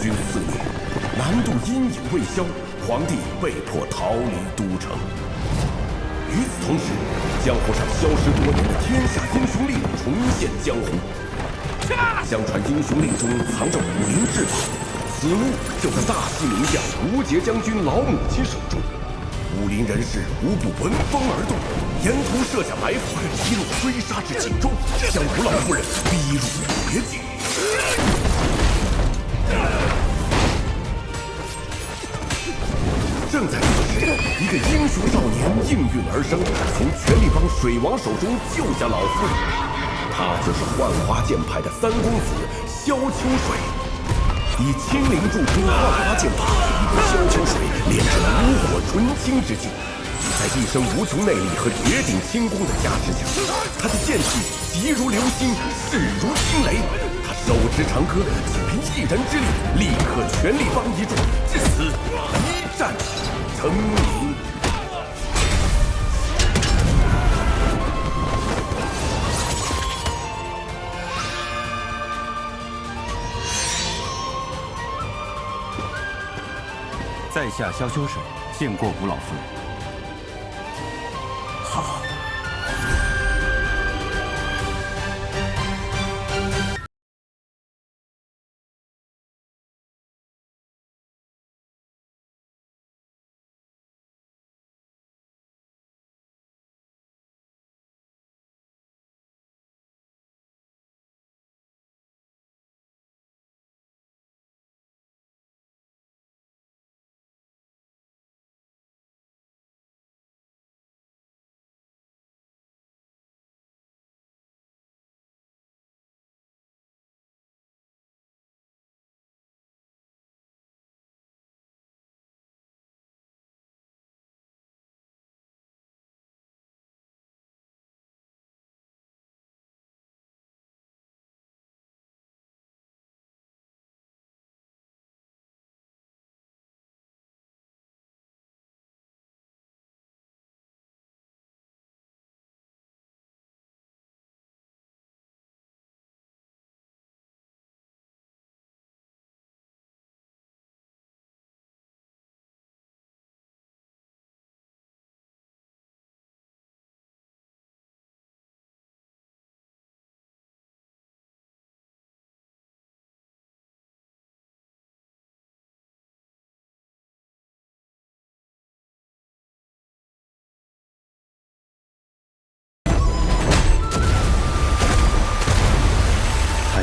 军肆虐，南渡阴影未消，皇帝被迫逃离都城。与此同时，江湖上消失多年的天下英雄令重现江湖。相传英雄令中藏着武林至宝，此物就在大西名将吴杰将军老母亲手中。武林人士无不闻风而动，沿途设下埋伏，一路追杀至锦州，将吴老夫人逼入绝境。正在此时，一个英雄少年应运而生，从权力帮水王手中救下老夫人。他就是幻花剑派的三公子萧秋水。以清灵铸出幻花剑法，萧秋水炼成炉火纯青之境。在一身无穷内力和绝顶轻功的加持下，他的剑气急如流星，势如惊雷。他手持长戈，仅凭一人之力，力克权力帮一众，至此一战成名。在下萧秋水，见过吴老夫人。好。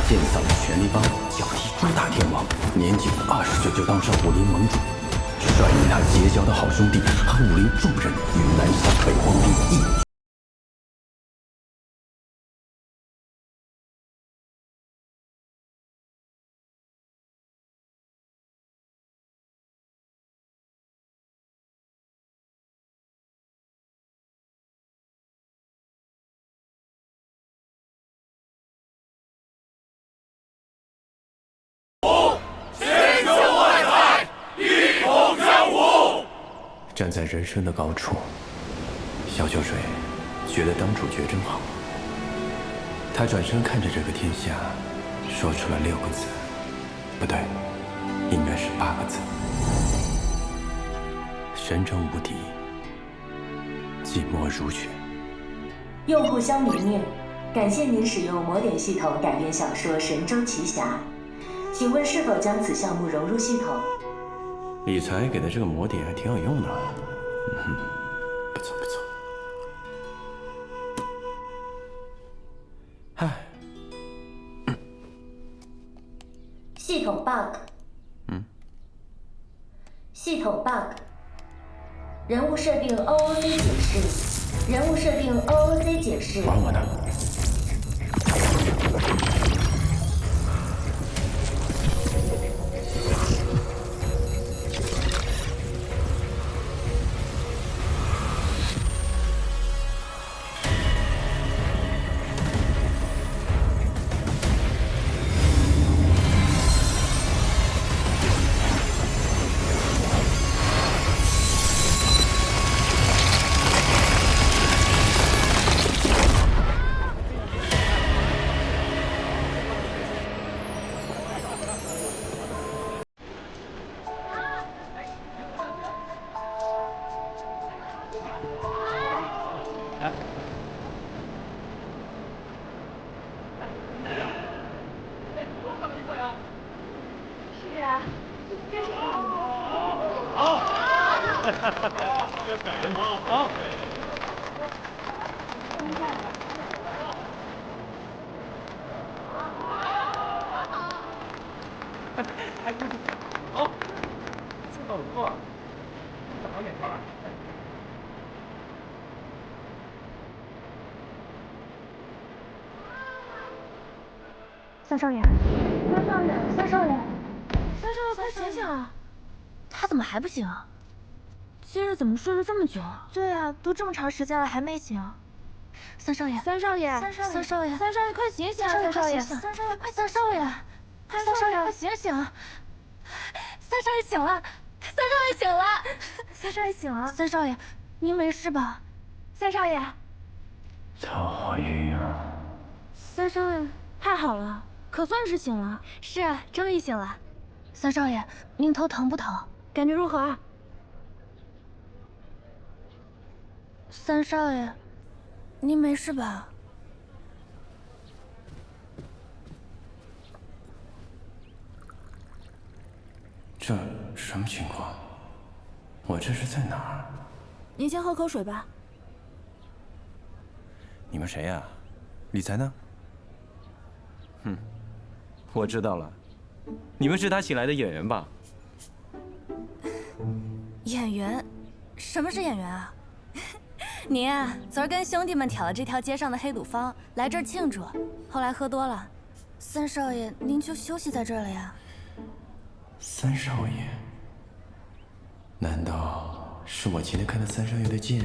剑扫权力帮，脚踢诸大天王，年仅20岁就当上武林盟主，率领他结交的好兄弟和武林众人与南下北荒兵一决。站在人生的高处，萧秋水觉得当主角真好。他转身看着这个天下，说出了6个字，不对，应该是8个字：神州无敌，寂寞如雪。用户肖明念，感谢您使用魔点系统改编小说《神州奇侠》，请问是否将此项目融入系统？理财给的这个魔点还挺有用的，不错不错。嗨，系统 bug。系统 bug。人物设定 OOC 解释。人物设定 OOC 解释。管我呢。好。还不好，走过，导演吧。三少爷，三少爷，三少爷，三少爷，快醒醒啊！他怎么还不醒啊？今日怎么睡了这么久？对啊，都这么长时间了还没醒。三少爷，三少爷，三少爷，三少爷，三少爷，快醒醒！三少爷，三少爷，快，三少爷，三少爷，快醒醒！三少爷醒了，三少爷醒了，三少爷醒了，三少爷，您没事吧？三少爷，曹华云啊，三少爷，太好了，可算是醒了。是啊，终于醒了。三少爷，您头疼不疼？感觉如何啊？三少爷，您没事吧？这什么情况？我这是在哪儿？您先喝口水吧。你们谁呀？李才呢？哼，我知道了，你们是他请来的演员吧？演员？什么是演员啊？您啊，昨儿跟兄弟们挑了这条街上的黑赌坊，来这儿庆祝，后来喝多了。三少爷，您就休息在这儿了呀？三少爷？难道是我今天看到三少爷的剑，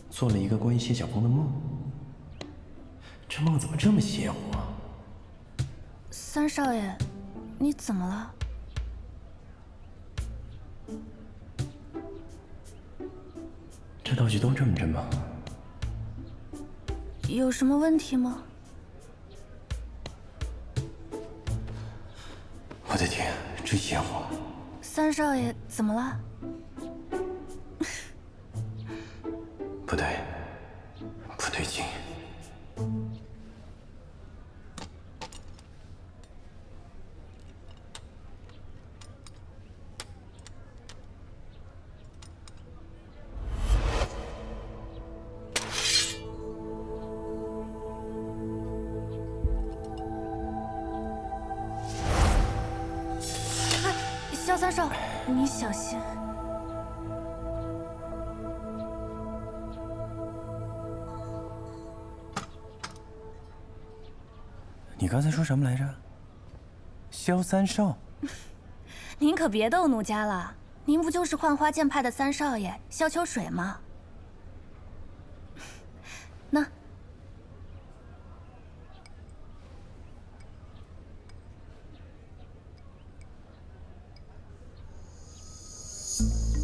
做了一个关于谢晓峰的梦？这梦怎么这么邪乎啊？三少爷，你怎么了？这道具都这么真吗？有什么问题吗？我的天，真邪乎！三少爷，怎么了？不对，不对劲。萧三少，你小心。你刚才说什么来着？萧三少？您可别逗奴家了，您不就是幻花剑派的三少爷萧秋水吗？那。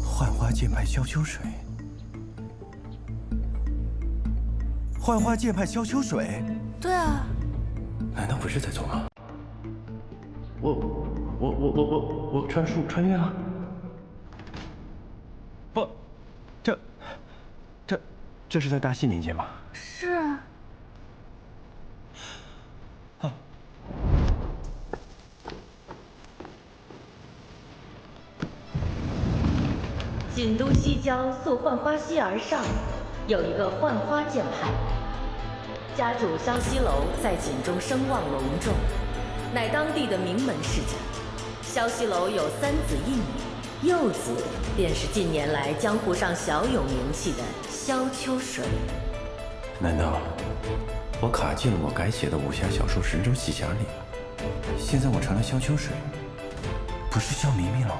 幻花剑派萧秋水，幻花剑派萧秋水，对啊，难道不是在做梦？我穿树穿越了？不，这是在大西年间吗？是啊。啊。锦都西郊溯浣花溪而上，有一个浣花剑派，家主萧西楼在锦中声望隆重，乃当地的名门世家。萧西楼有3子1女，幼子便是近年来江湖上小有名气的萧秋水。难道我卡进了我改写的武侠小说《神州奇侠》里了？现在我成了萧秋水，不是萧明明了？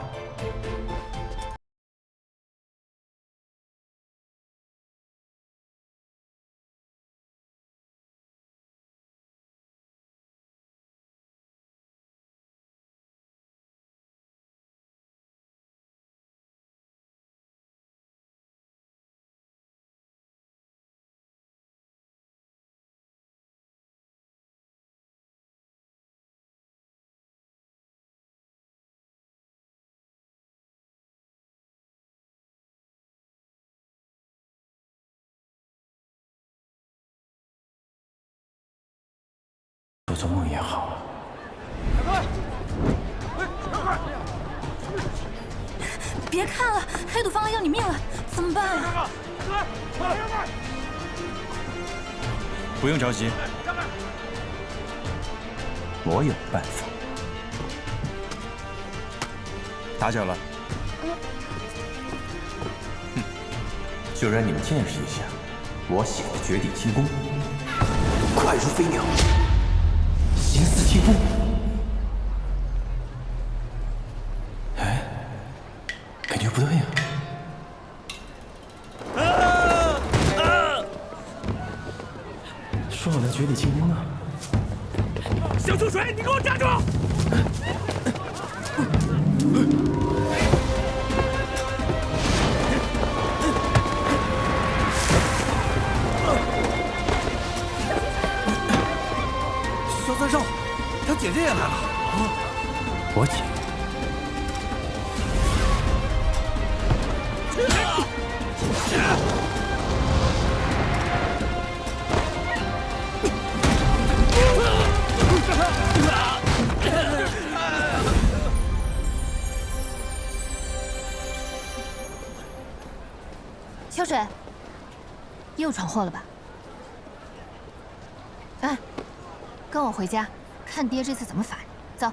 做做梦也好。别别看了，黑土方要你命了，怎么办啊？不用着急，我有办法。打搅了。就让你们见识一下我写的绝地轻功，快如飞鸟，形似气功。哎，感觉不对呀。说我的绝地轻功呢？小秋水，你给我站住！萧三少，他姐姐也来了。我姐。秋水，又闯祸了吧？哎，跟我回家，看爹这次怎么罚你。走。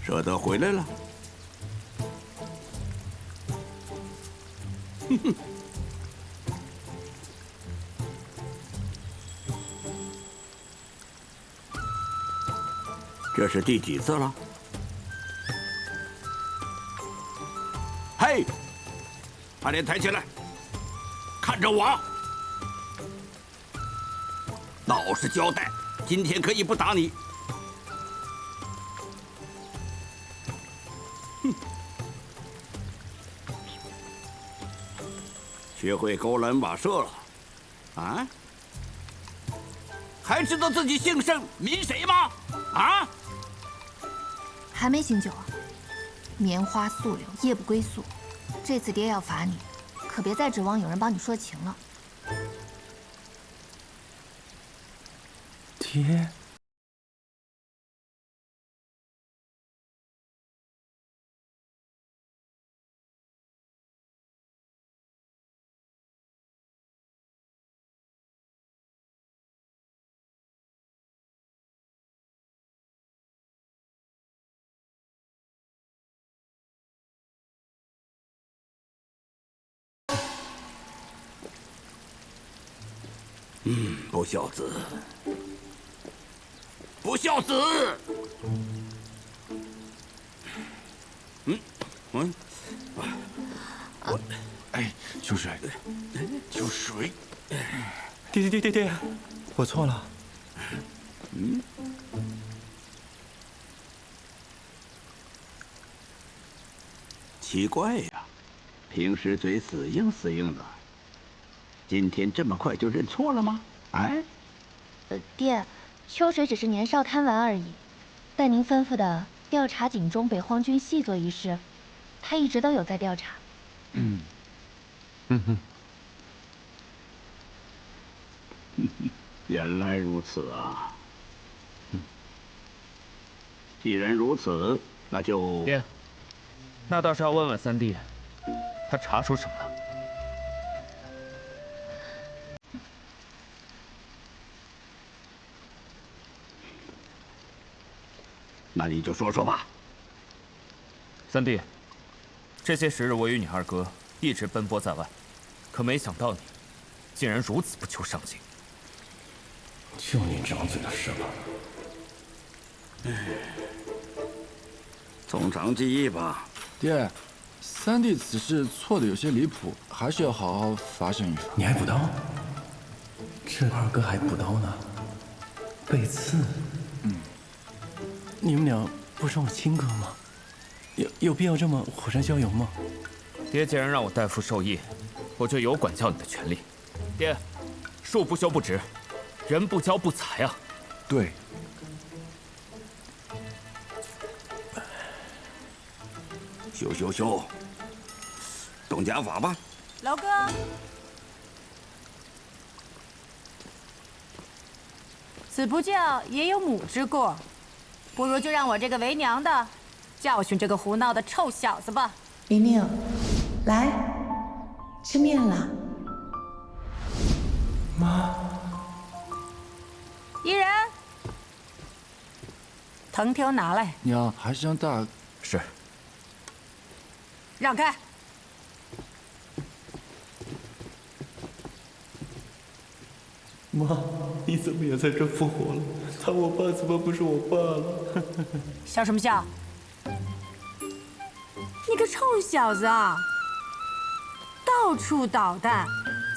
舍得回来了。哼哼。这是第几次了？嘿，把脸抬起来，看着我，老实交代。今天可以不打你。学会勾栏瓦舍了，啊？还知道自己姓盛名谁吗？啊？还没醒酒啊？棉花素柳，夜不归宿。这次爹要罚你，可别再指望有人帮你说情了。爹。不孝子，不孝子！哎，秋水，秋水，爹，我错了。奇怪呀，平时嘴死硬死硬的，今天这么快就认错了吗？哎，爹，秋水只是年少贪玩而已。但您吩咐的调查井中北荒军细作一事，他一直都有在调查。原来如此啊。既然如此，那就爹，那倒是要问问三弟，他查出什么了？那你就说说吧。三弟，这些时日我与你二哥一直奔波在外，可没想到你竟然如此不求上进。就你长嘴的事了。从长计议吧。爹，三弟此事错的有些离谱，还是要好好罚审一罚。你还补刀？这二哥还补刀呢？背刺？你们俩不是我亲哥吗？有必要这么火上浇油吗？爹既然让我代父授意，我就有管教你的权利。爹，树不修不直，人不教不才啊。对。修，动家法吧。老哥，子不教也有母之过，不如就让我这个为娘的教训这个胡闹的臭小子吧。明明，来，吃面了。妈。伊人，藤条拿来。娘，还是让大。是。让开！妈，你怎么也在这复活了？他我爸怎么不是我爸了？笑什么笑？你个臭小子啊！到处捣蛋！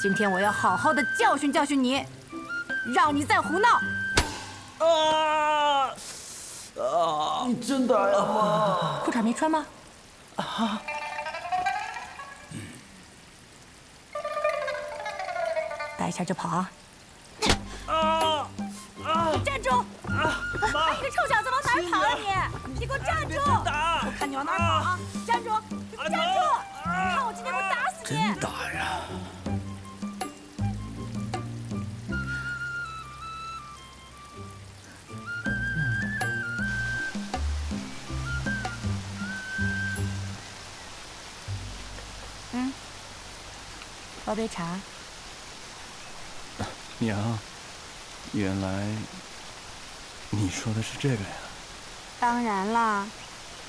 今天我要好好的教训教训你，让你再胡闹！你真打呀，妈！裤衩没穿吗？啊！带一下就跑啊！站住！妈！你个臭小子往哪儿跑啊你？你给我站住！我看你往哪儿跑啊！站住！你给我站住！看我今天不打死你！真打呀！倒杯茶。娘，原来你说的是这个呀？当然啦，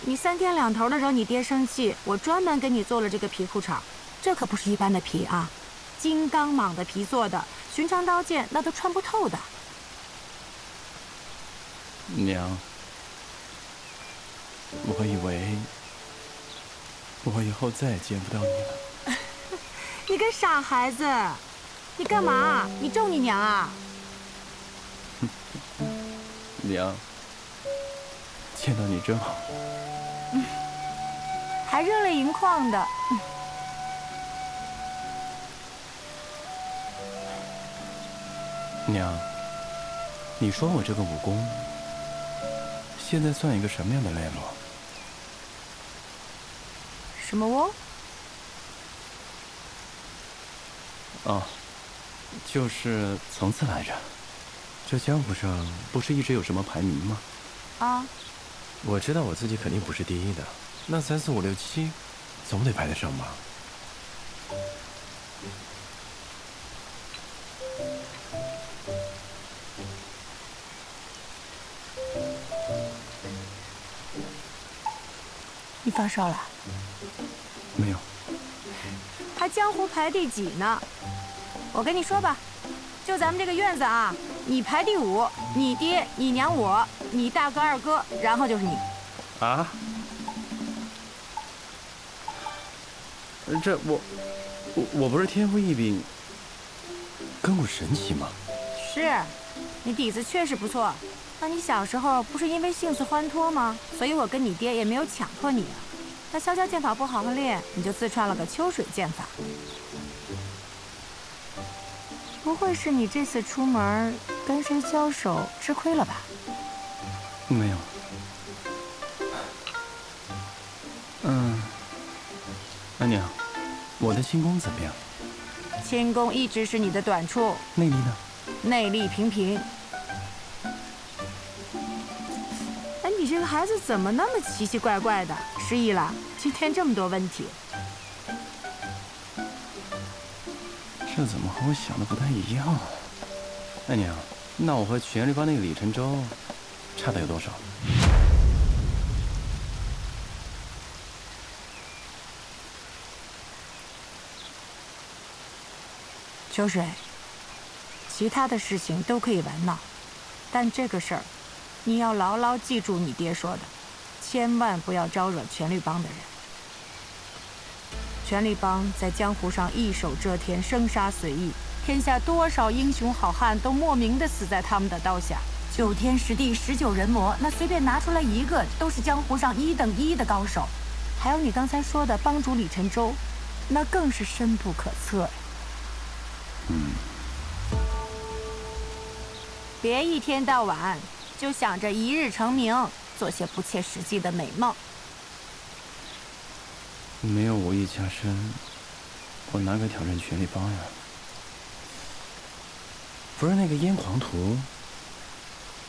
你3天2头的惹你爹生气，我专门给你做了这个皮裤衩，这可不是一般的皮啊，金刚蟒的皮做的，寻常刀剑那都穿不透的。娘，我以为我以后再也见不到你了。你个傻孩子，你干嘛？你咒你娘啊？娘，见到你真好。还热泪盈眶的。娘，你说我这个武功现在算一个什么样的脉络？什么哦？哦，就是层次来着。这江湖上不是一直有什么排名吗？啊，我知道我自己肯定不是第一的，那3、4、5、6、7，总得排得上吧？你发烧了？没有。还江湖排第几呢？我跟你说吧，就咱们这个院子啊，你排第5，你爹、你娘、我、你大哥、二哥，然后就是你。啊？这我不是天赋异禀，根骨神奇吗？是，你底子确实不错。那你小时候不是因为性子欢脱吗？所以我跟你爹也没有强迫你啊。那潇潇剑法不好好练，你就自创了个秋水剑法。不会是你这次出门跟谁交手吃亏了吧？没有。阿娘，我的轻功怎么样？轻功一直是你的短处。内力呢？内力平平。哎，你这个孩子怎么那么奇奇怪怪的？失忆了？今天这么多问题。这怎么和我想的不太一样啊？阿娘，那我和权力帮那个李晨舟差的有多少？秋水，其他的事情都可以玩闹，但这个事儿，你要牢牢记住你爹说的，千万不要招惹权力帮的人。权力帮在江湖上一手遮天，生杀随意，天下多少英雄好汉都莫名的死在他们的刀下。9天10地19人魔，那随便拿出来一个，都是江湖上1等1的高手。还有你刚才说的帮主李晨舟，那更是深不可测呀。别一天到晚就想着一日成名，做些不切实际的美梦。没有武艺加身，我哪敢挑战全力帮呀？不是那个燕狂徒，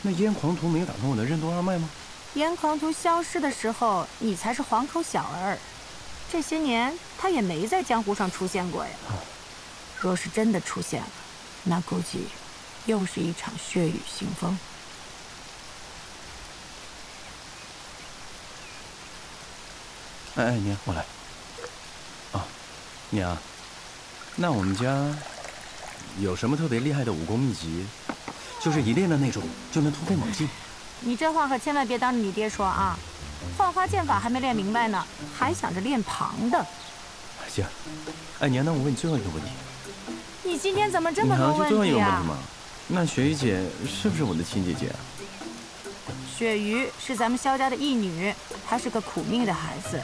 那燕狂徒没有打通我的任督二脉吗？燕狂徒消失的时候，你才是黄口小儿，这些年他也没在江湖上出现过呀。若是真的出现了，那估计又是一场血雨腥风。哎，娘，我来。啊，娘，那我们家有什么特别厉害的武功秘籍？就是一练的那种就能突飞猛进。你这话可千万别当着你爹说啊！幻花剑法还没练明白呢，还想着练旁的。行，哎，娘，那我问你最后一个问题。你今天怎么这么多问题啊？就最后一个问题吗？那雪姨姐是不是我的亲姐姐啊？雪鱼是咱们萧家的义女，她是个苦命的孩子，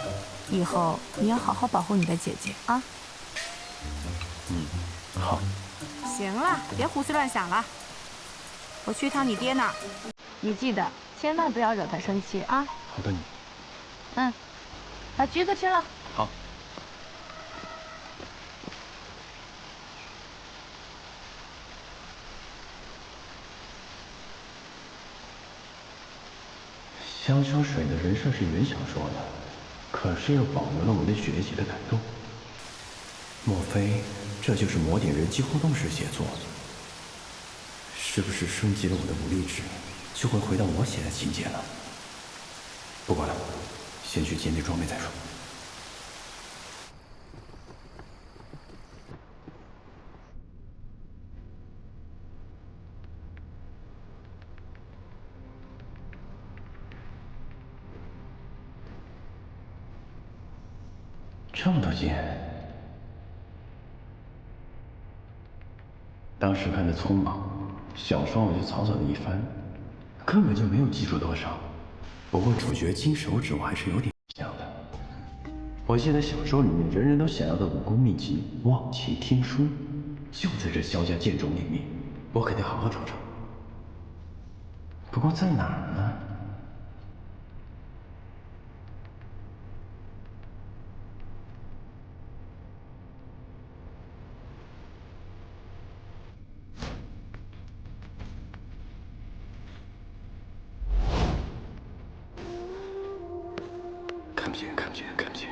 以后你要好好保护你的姐姐啊。好。行了，别胡思乱想了，我去趟你爹那儿，你记得千万不要惹他生气啊。好的，你。把橘子吃了。好。萧秋水的人设是原小说的，可是又保留了我对雪姐的感动。莫非这就是魔点人机互动式写作？是不是升级了我的武力值，就会回到我写的情节了？不管了，先去鉴定装备再说。这么多剑，当时看的匆忙，小说我就草草的一翻，根本就没有记住多少。不过主角金手指我还是有点印象的。我记得小说里面人人都想要的武功秘籍《忘情天书》，就在这萧家剑种里面，我可得好好找找。不过在哪儿呢？看不见，看不见，看不见。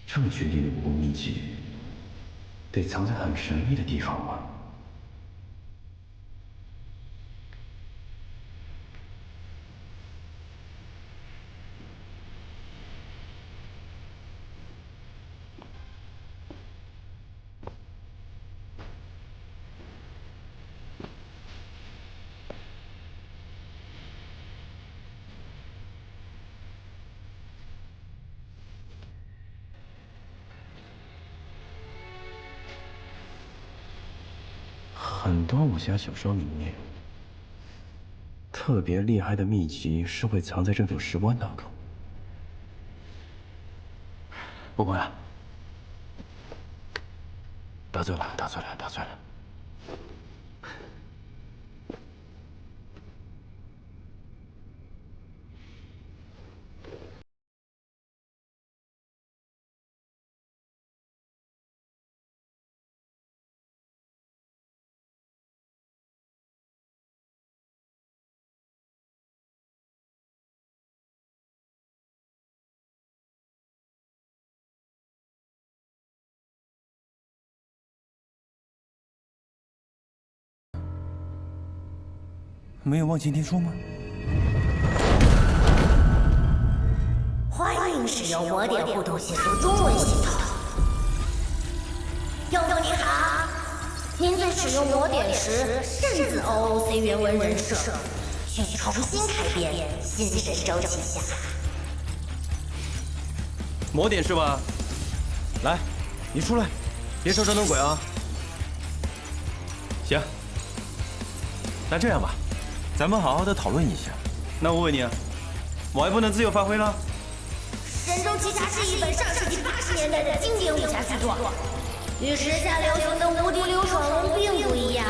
这么绝地的武功秘籍，得藏在很神秘的地方吧？很多武侠小说里面，特别厉害的秘籍是会藏在这种石棺当中。不管了，得罪了，得罪了，得罪了。没有忘记天说吗？欢迎使用魔点互动协作中文系统。用户您好，您在使用魔点时擅自 OOC 原文人设，请重新开编，新神州旗下。魔点是吧？来，你出来，别受战斗鬼啊！行，那这样吧，咱们好好的讨论一下。那我问你，我还不能自由发挥了？神州奇侠是一本上世纪80年代的经典武侠巨作，与时下流行的无敌刘爽文并不一样。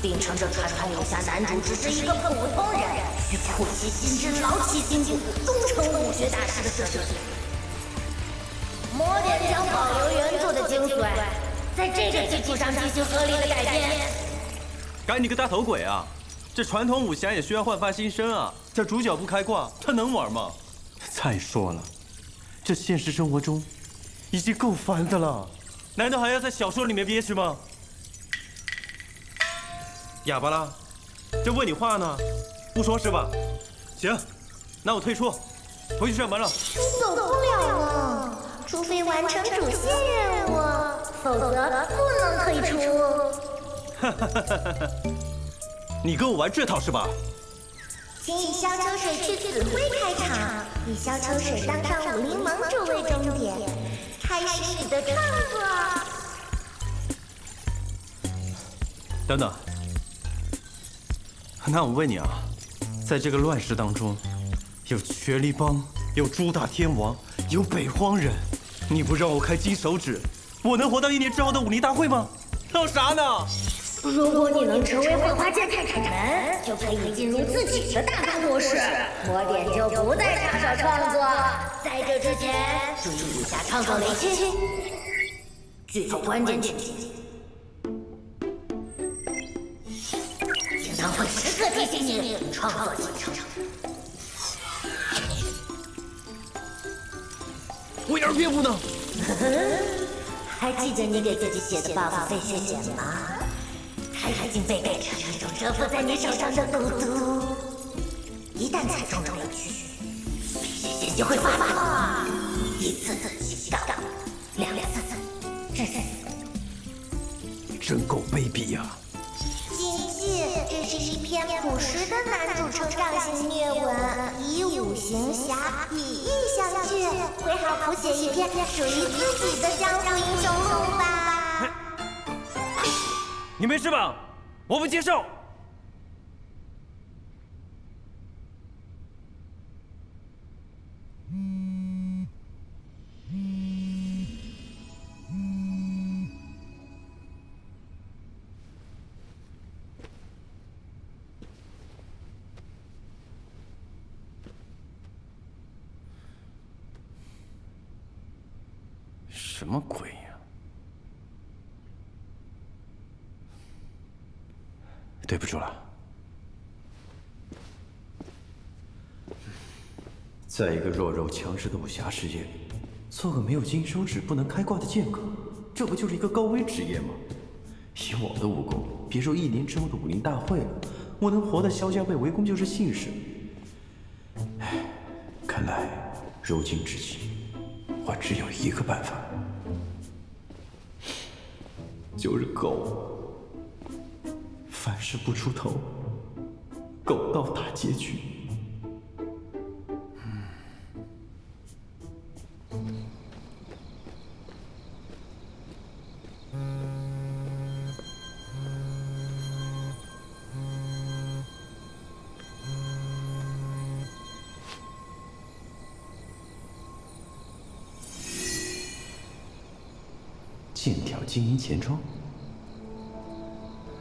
秉承着传统武侠男主只是一个普通人，需苦其心志、劳其筋骨、终成武学大师的设定。魔点将保留原作的精髓，在这个基础上进行合理的改编。改你个大头鬼啊！这传统武侠也需要焕发新生啊！这主角不开挂，他能玩吗？再说了，这现实生活中已经够烦的了，难道还要在小说里面憋屈吗？哑巴啦，这问你话呢，不说是吧？行，那我退出，回去上班了。你走不了了，除非完成主线任务，否则不能退出。你跟我玩这套是吧？请以萧秋水去死灰开场，以萧秋水当上武林盟主为终点，开始你的创作。等等，那我问你啊，在这个乱世当中，有权力帮，有朱大天王，有北荒人，你不让我开金手指，我能活到1年之后的武林大会吗？闹啥呢？如果你能成为幻花剑派掌门，就可以进入自己的大法模式，魔点就不再插手创作。在这之前，注意以下创作雷区，剧透关键情节，经常会时刻提醒你创作进程。我要是辩护呢？还记得你给自己写的 buff 费血剪吗？它已经被改成一种蛰伏在你手上的毒毒，一旦踩中了雷区，费血剪就会发作，1次起到2次致死。真够卑鄙呀！谨记，这是一篇朴实的男主成长型虐文，以武行侠，以意相聚，会好谱写一篇属于自己的江湖英雄路吧。你没事吧？我不接受。什么鬼呀？对不住了。在一个弱肉强食的武侠世界里，做个没有金手指不能开挂的剑客，这不就是一个高危职业吗？以我的武功，别说1年之后的武林大会了，我能活得萧家被围攻就是幸事。唉，看来如今之计，我只有一个办法，就是狗。凡事不出头，狗到大结局。剑挑金银钱庄。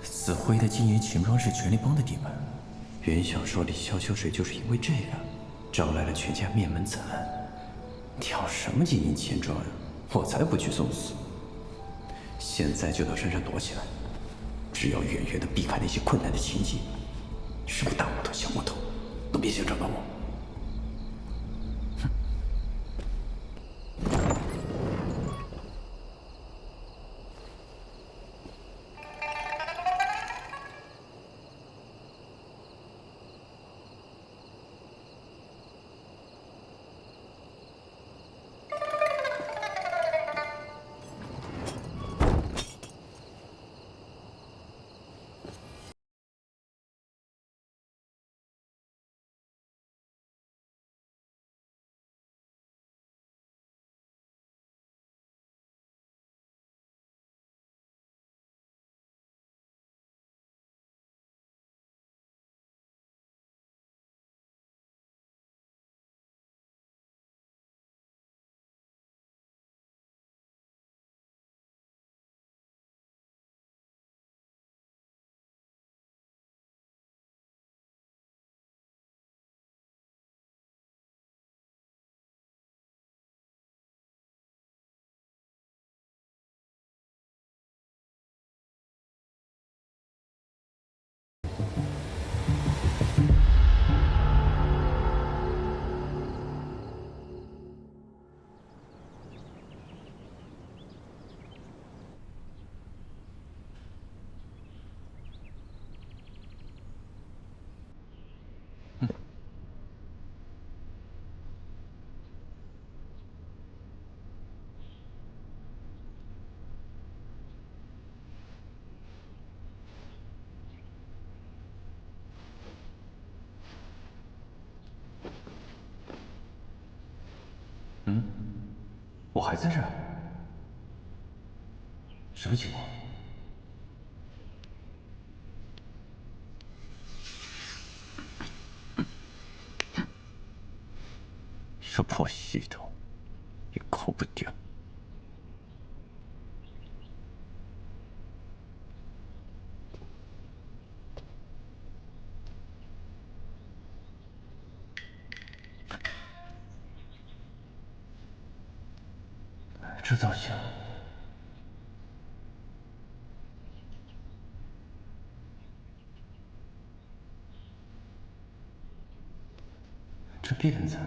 紫辉的金银钱庄是权力帮的地盘，原小说里萧秋水就是因为这个，招来了全家灭门惨案。挑什么金银钱庄呀？我才不去送死！现在就到山上躲起来，只要远远的避开那些困难的情节，什么大木头小木头，都别想找到我。我还在这儿，什么情况？这破系统也扣不掉。这造型，这辫子，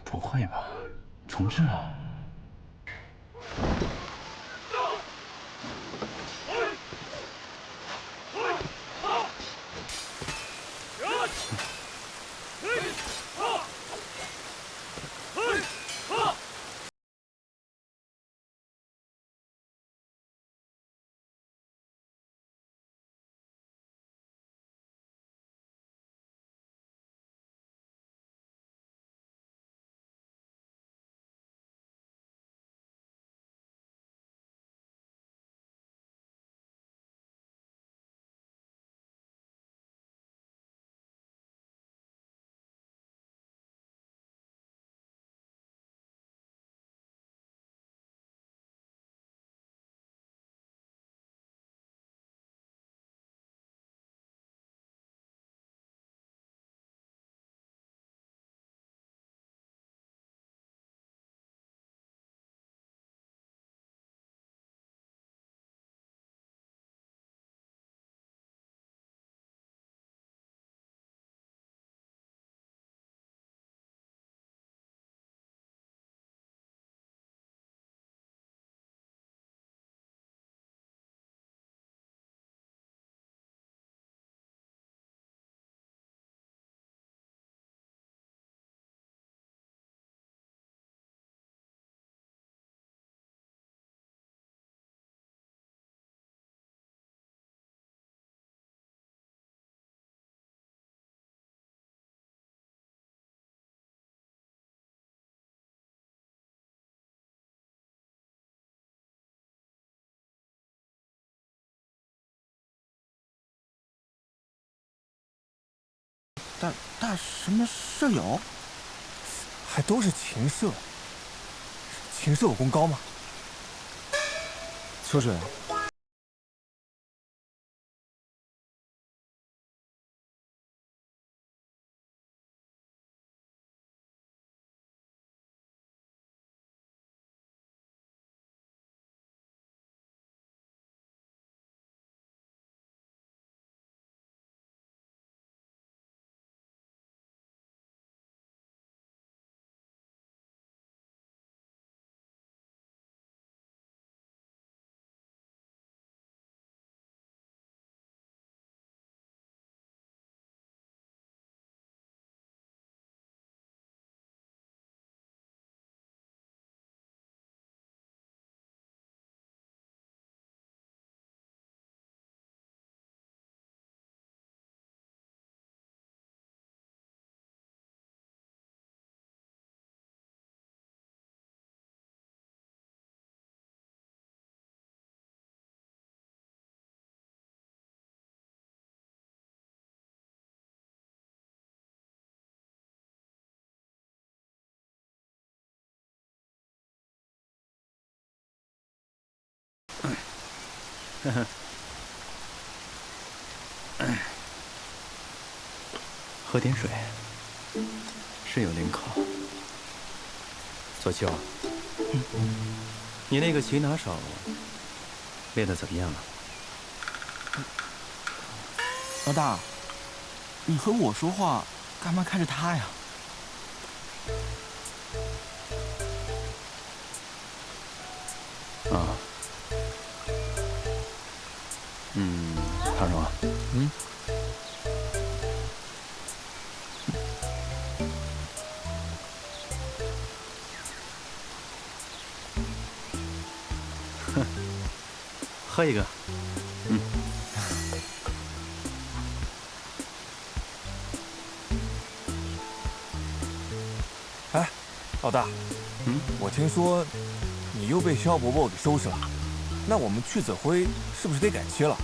不会吧？重置了？但什么舍友，还都是禽舍，禽舍有功高吗？秋水，呵呵，喝点水，是有领口。左丘，你那个擒拿手练得怎么样了？老大，你和我说话，干嘛看着他呀？啊。唐荣啊，喝一个，哎，老大，我听说你又被萧伯伯给收拾了，那我们去子辉是不是得改期了？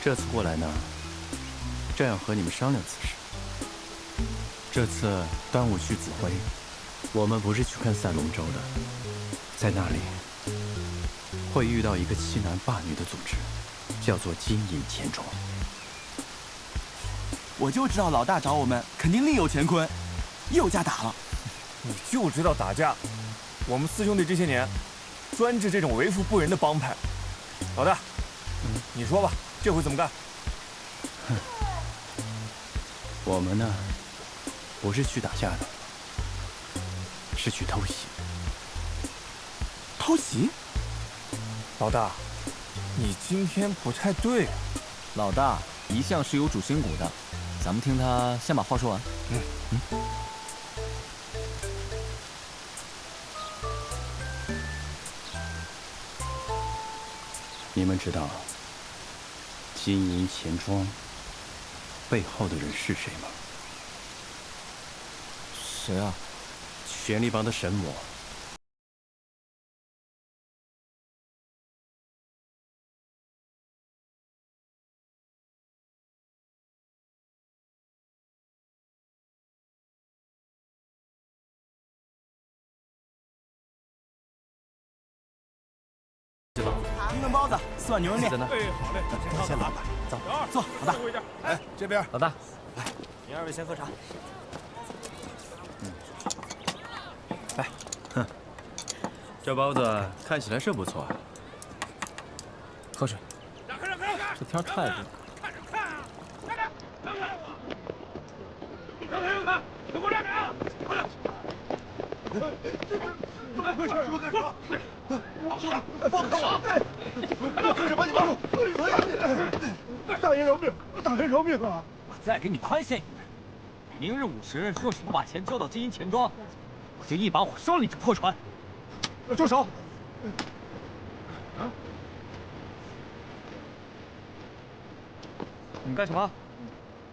这次过来呢，正要和你们商量此事。这次端午去子辉，我们不是去看赛龙舟的，在那里会遇到一个欺男霸女的组织，叫做金银钱庄。我就知道老大找我们肯定另有乾坤，又架打了。你就知道打架，我们四兄弟这些年专治这种为富不仁的帮派。老大，你说吧，这回怎么干？我们呢，不是去打架的，是去偷袭。偷袭？老大，你今天不太对。老大一向是有主心骨的，咱们听他先把话说完。你们知道金银钱庄背后的人是谁吗？谁啊？权力帮的神魔。一顿包子，4碗牛肉面。在那。哎，好嘞，先来，走，坐，老大。哎，这边。老大，来，您2位先喝茶。来，这包子看起来是不错啊。喝水。这天太热。给我站着啊！快点！快点！放开我！干什么？你们！大爷饶命！大爷饶命啊！我再给你宽限1年，明日午时，若是不把钱交到金银钱庄，我就一把火烧了你这破船！住手！你干什么？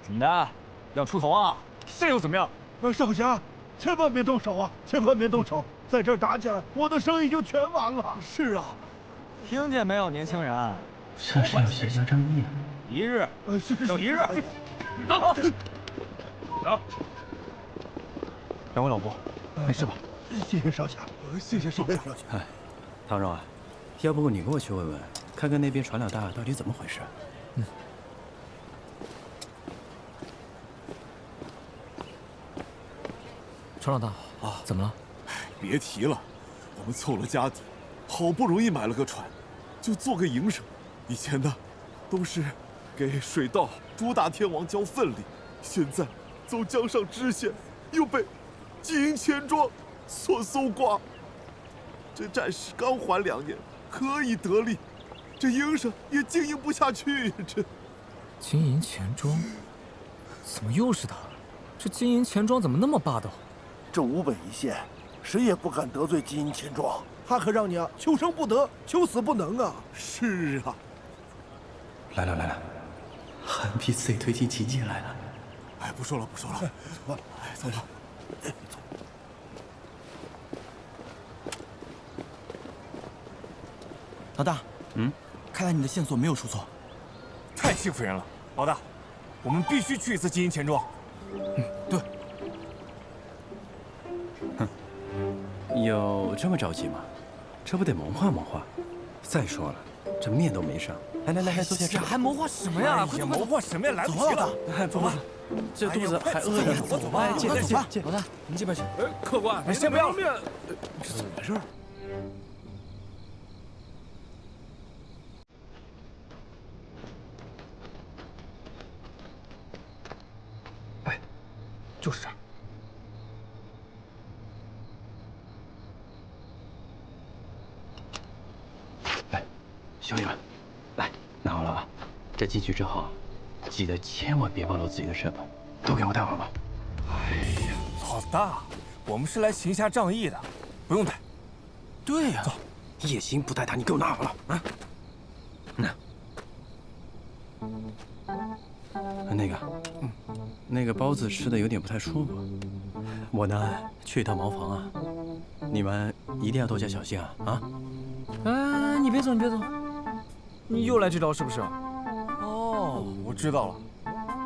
怎么的？要出头啊？这又怎么样？少侠，千万别动手啊！千万别动手！在这儿打起来，我的生意就全完了。是啊，听见没有，年轻人？这是要写下正义啊！一日，就一日。走，走。两位老伯，没事吧？谢谢少侠，谢谢少侠。哎，唐荣啊，要不你跟我去问问，看看那边船老大到底怎么回事？船老大啊，怎么了？别提了，我们凑了家底，好不容易买了个船，就做个营生。以前呢，都是给水道朱大天王交份例，现在走江上支线，又被金银钱庄所搜刮。这战事刚还2年，可以得利，这营生也经营不下去。这金银钱庄，怎么又是他？这金银钱庄怎么那么霸道？这5本一线，谁也不敢得罪金银钱庄，他可让你啊求生不得，求死不能啊！是啊。来了，韩皮自己推进秦界来了。哎，不说了，走吧。哎，走吧。老大，看来你的线索没有出错。太欺负人了，老大，我们必须去一次金银钱庄。对。有这么着急吗？这不得谋划谋划。再说了，这面都没上。来，坐下吃。还谋划什么呀？快谋划什么呀？来不及了。走吧，这肚子还饿着。走吧，借。老大，您这边去。客官，先不要。这怎么回事？哎，就是这儿。兄弟们，来，拿好了啊！这进去之后，记得千万别暴露自己的身份，都给我带好吧。哎呀，老大，我们是来行侠仗义的，不用带。对呀，走，也行，不带他，你给我拿好了啊！那个，那个包子吃的有点不太舒服。我呢，去一趟茅房啊，你们一定要多加小心啊！啊！哎，你别走，你别走，你又来这招是不是？哦，我知道了，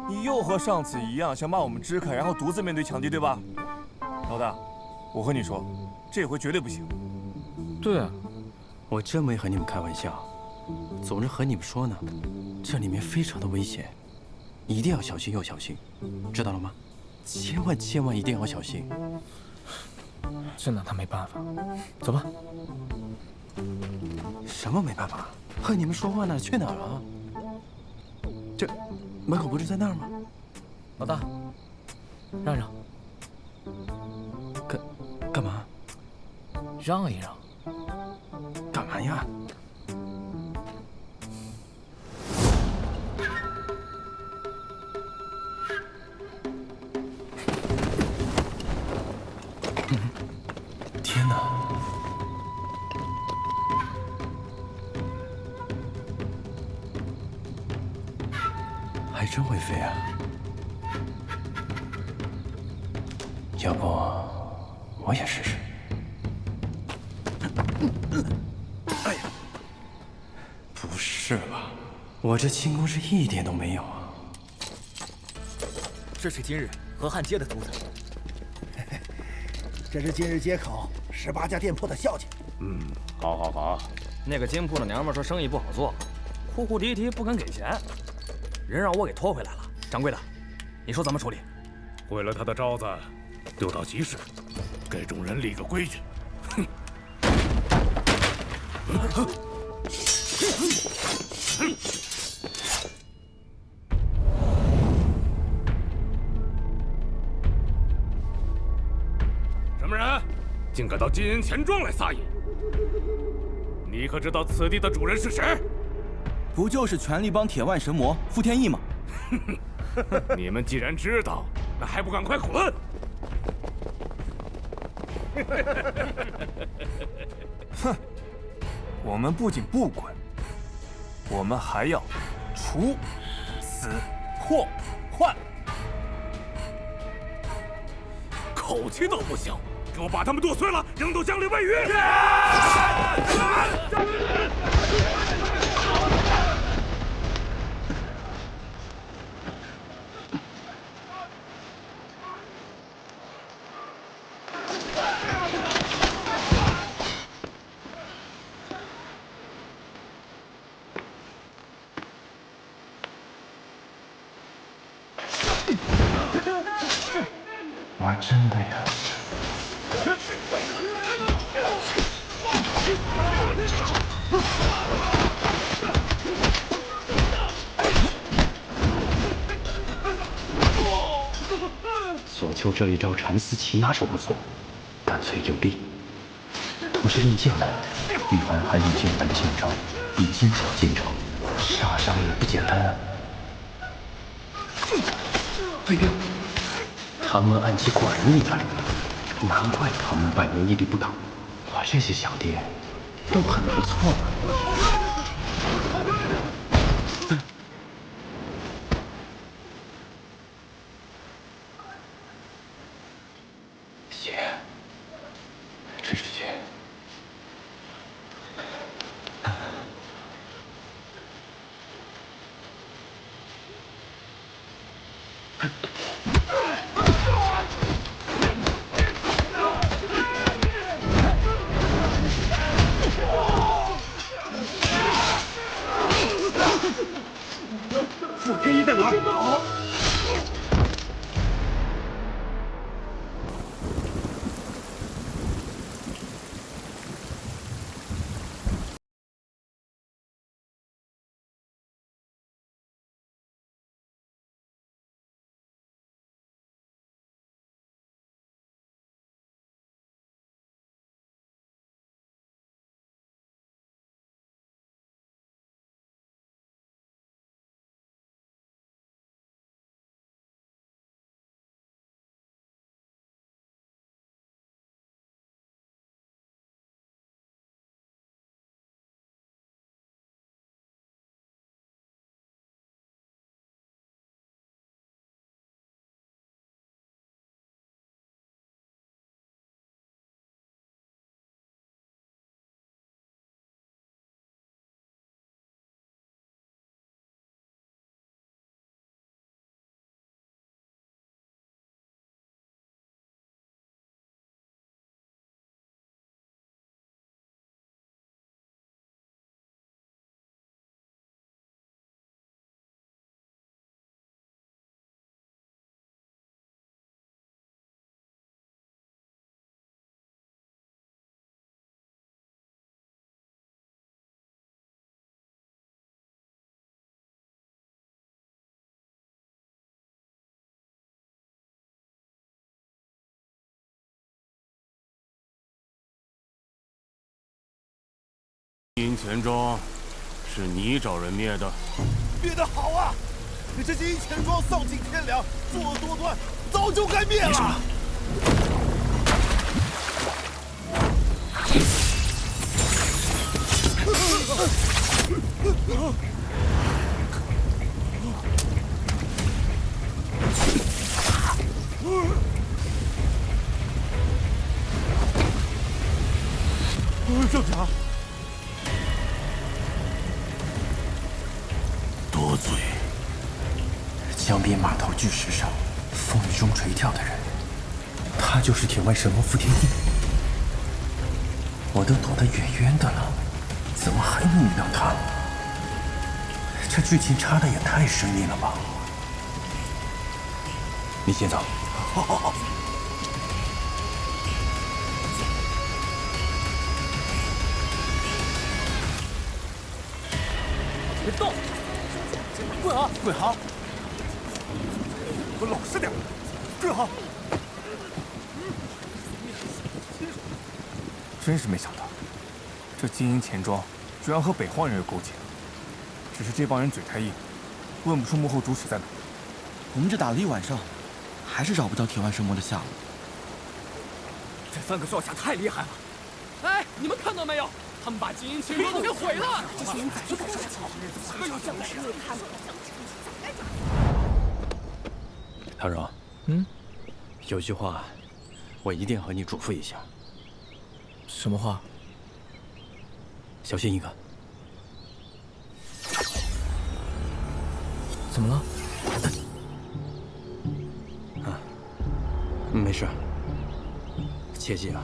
你又和上次一样，想把我们支开，然后独自面对强敌，对吧？老大，我和你说，这回绝对不行。对啊，我真没和你们开玩笑。总是和你们说呢，这里面非常的危险，一定要小心又小心，知道了吗？千万千万一定要小心。这拿他没办法，走吧。什么没办法？和你们说话呢，去哪儿了？这门口不是在那儿吗？老大，让让。干嘛？让一让。干嘛呀？天哪！还真会飞啊！要不我也试试？哎呀，不是吧？我这轻功是一点都没有啊！这是今日河汉街的租子。这是今日街口18家店铺的孝敬。好。那个金铺的娘们说生意不好做，哭哭啼啼不肯给钱，人让我给拖回来了。掌柜的，你说怎么处理？毁了他的招子，丢到集市，给众人立个规矩。哼！什么人竟敢到金银钱庄来撒野？你可知道此地的主人是谁？不就是权力帮铁腕神魔傅天意吗？你们既然知道，那还不赶快滚！哼，我们不仅不滚，我们还要处死破坏。口气都不小，给我把他们剁碎了，扔到江里喂鱼！我真的呀。索丘这一招缠丝奇拿手不错，干脆有力。同时印剑呢，玉环还用剑般的剑招，以精巧见长，杀伤力不简单啊！哎呀，唐门暗器果然厉害，难怪唐门百年屹立不倒。我这些小弟都很不错嘛。血，这是血。傅天一在哪儿？金钱庄是你找人灭的？灭得好啊！你这金钱庄丧尽天良，作恶多端，早就该灭了。圣长，多嘴！江边码头巨石上风雨中垂钓的人，他就是铁外神魔傅天地。我都躲得远远的了，怎么还能遇到他？这剧情插的也太神秘了吧！你先走。好。别动！跪好，跪好！我老实点，跪好！真是没想到，这金银钱庄居然和北荒人有勾结。只是这帮人嘴太硬，问不出幕后主使在哪。我们这打了一晚上，还是找不到铁腕神魔的下落。这3个少侠太厉害了！哎，你们看到没有？他们把金银钱庄都给毁了！这些人早就该受惩罚，可有将士为他们。唐荣，有句话，我一定和你嘱咐一下。什么话？小心一个。怎么了？没事。切记啊，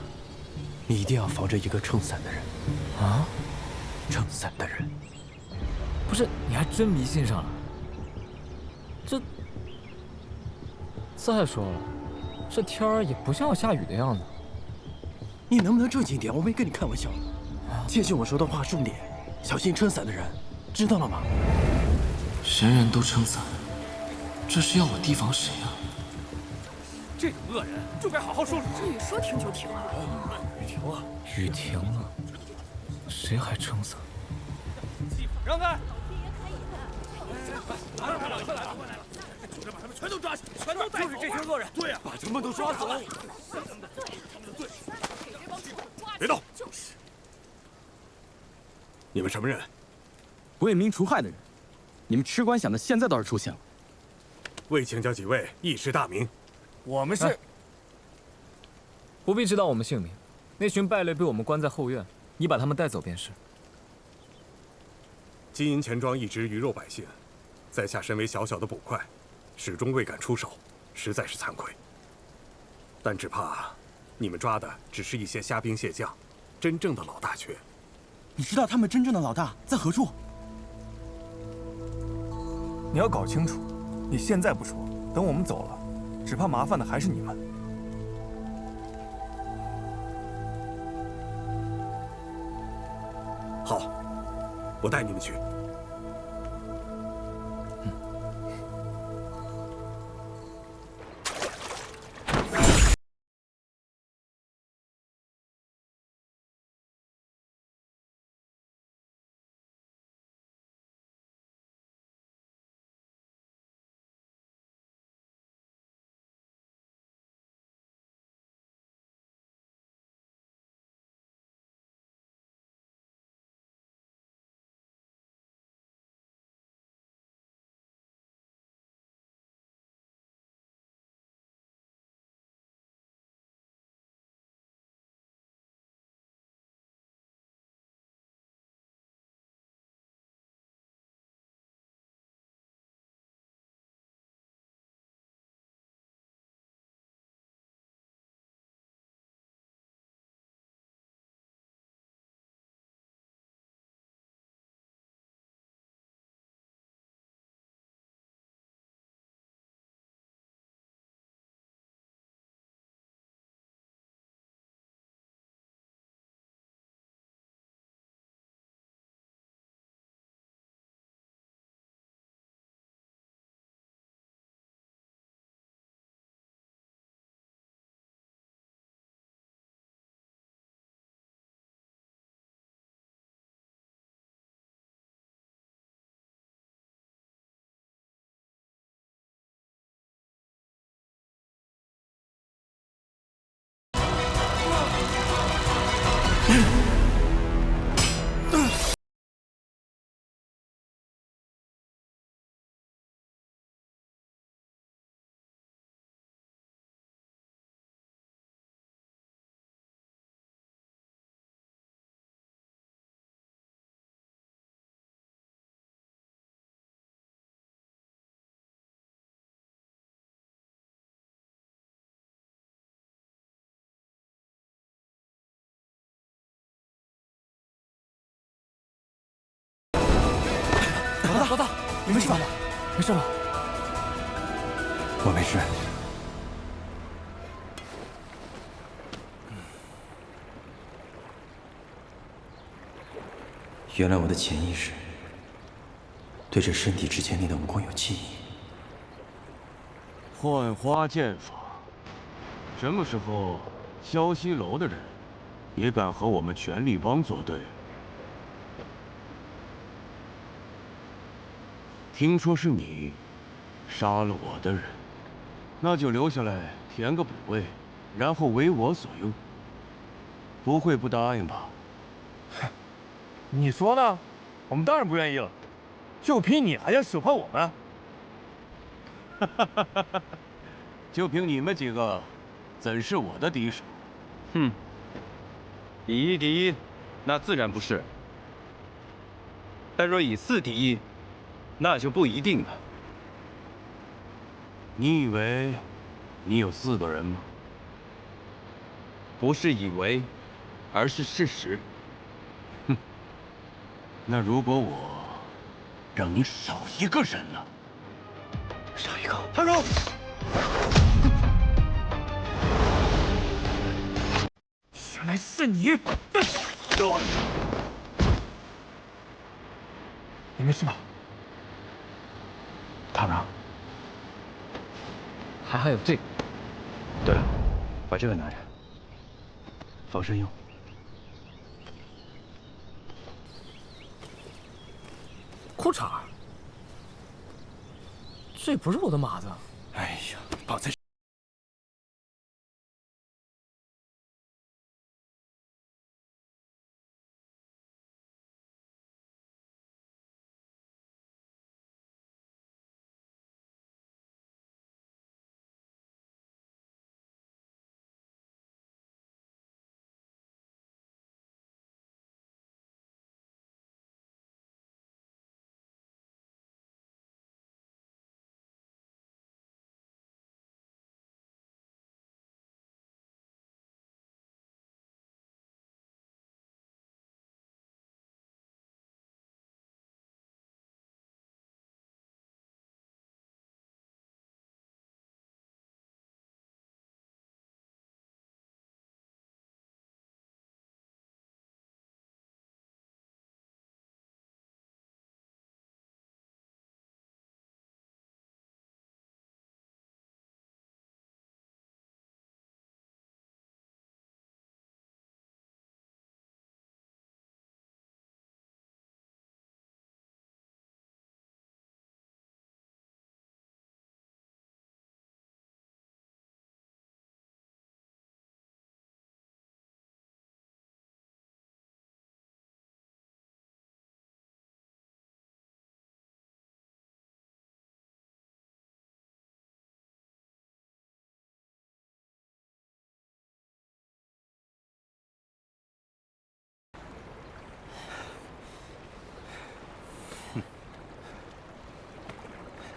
你一定要防着一个撑伞的人。啊？撑伞的人？不是，你还真迷信上了？这……再说了，这天儿也不像要下雨的样子。你能不能正经点？我没跟你开玩笑。切记我说的话重点，小心撑伞的人，知道了吗？人人都撑伞，这是要我提防谁啊？这种恶人就该好好收拾。这雨说停就停啊！雨停了，雨停了，谁还撑伞？让开！快来了！就得把他们全都抓起，全都带走。就是这群恶人。对呀，把他们都抓走。他们的罪。别动！就是。你们什么人？为民除害的人。你们吃官饷的，现在倒是出现了。为请教几位义士大名。我们是。不必知道我们姓名，那群败类被我们关在后院，你把他们带走便是。金银钱庄一直鱼肉百姓，在下身为小小的捕快，始终未敢出手，实在是惭愧。但只怕你们抓的只是一些虾兵蟹将，真正的老大缺。你知道他们真正的老大在何处？你要搞清楚，你现在不说，等我们走了，只怕麻烦的还是你们。好，我带你们去。老大，你没事吧？没事吧？我没事。原来我的潜意识对这身体之间你的武功有记忆。幻花剑法，什么时候萧西楼的人也敢和我们全力帮作对？听说是你杀了我的人，那就留下来填个补位，然后为我所用。不会不答应吧？你说呢？我们当然不愿意了，就凭你还想使唤我们？就凭你们几个，怎是我的敌手？哼，以一敌一，那自然不是。但若以4敌1，那就不一定了。你以为你有4个人吗？不是以为，而是事实。哼，那如果我让你少1个人呢？少一个。唐荣，原来是你！你没事吧？唐让，还有这个。对了，把这个拿着，防身用。裤衩，这不是我的码子。哎呀，绑在。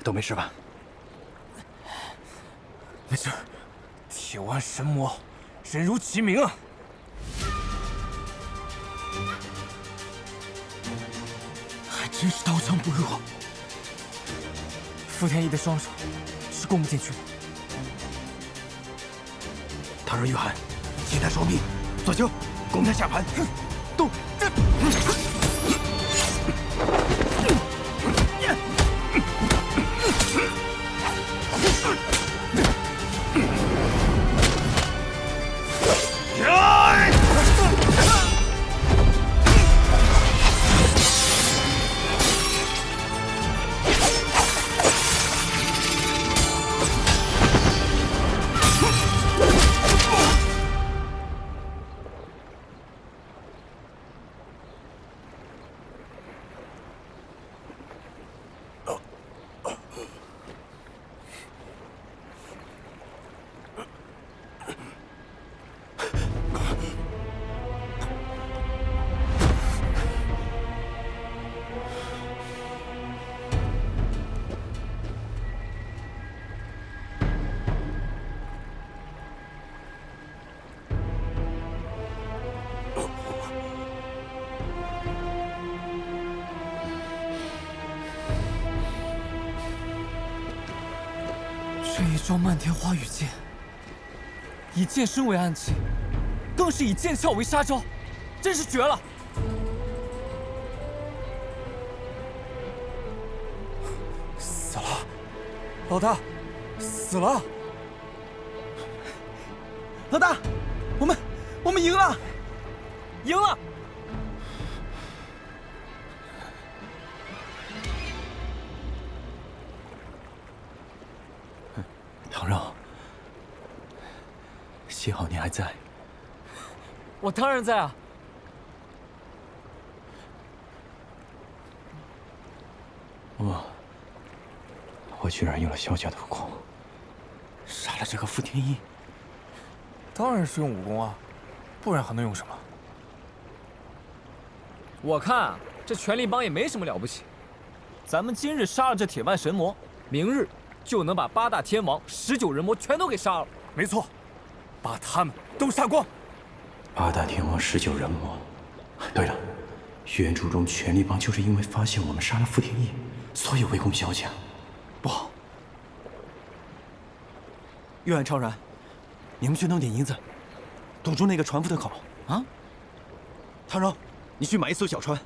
都没事吧？没事。铁腕神魔，人如其名啊！还真是刀枪不入。傅天一的双手是攻不进去的。唐让、玉涵，击他双臂，左丘，攻他下盘，动！这一招漫天花雨剑，以剑身为暗器，更是以剑鞘为杀招，真是绝了！死了，老大，死了！老大，我们赢了，赢了！唐绕，幸好你还在。我当然在啊！我居然用了萧家的武功，杀了这个傅天一。当然是用武功啊，不然还能用什么？我看啊，这权力帮也没什么了不起。咱们今日杀了这铁腕神魔，明日就能把8大天王、19人魔全都给杀了。没错，把他们都杀光。8大天王、19人魔。对了，原著中权力帮就是因为发现我们杀了傅天一，所以围攻萧家。不好！岳安超然，你们去弄点银子，堵住那个船夫的口啊！唐柔，你去买一艘小船，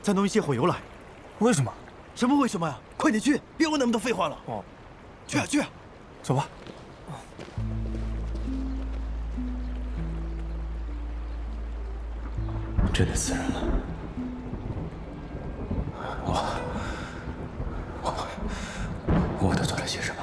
再弄一些火油来。为什么？什么为什么呀？快点去，别问那么多废话了。哦，去啊去啊，走吧。真的死人了。我都做了些什么？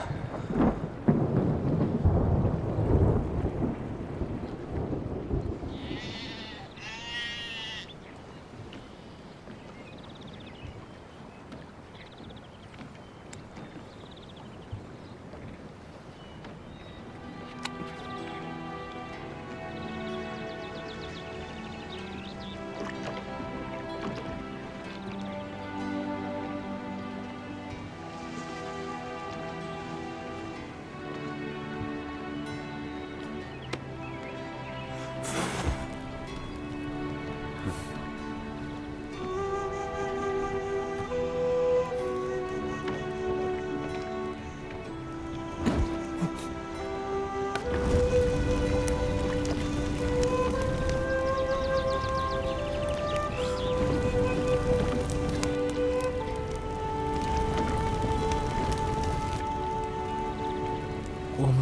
我们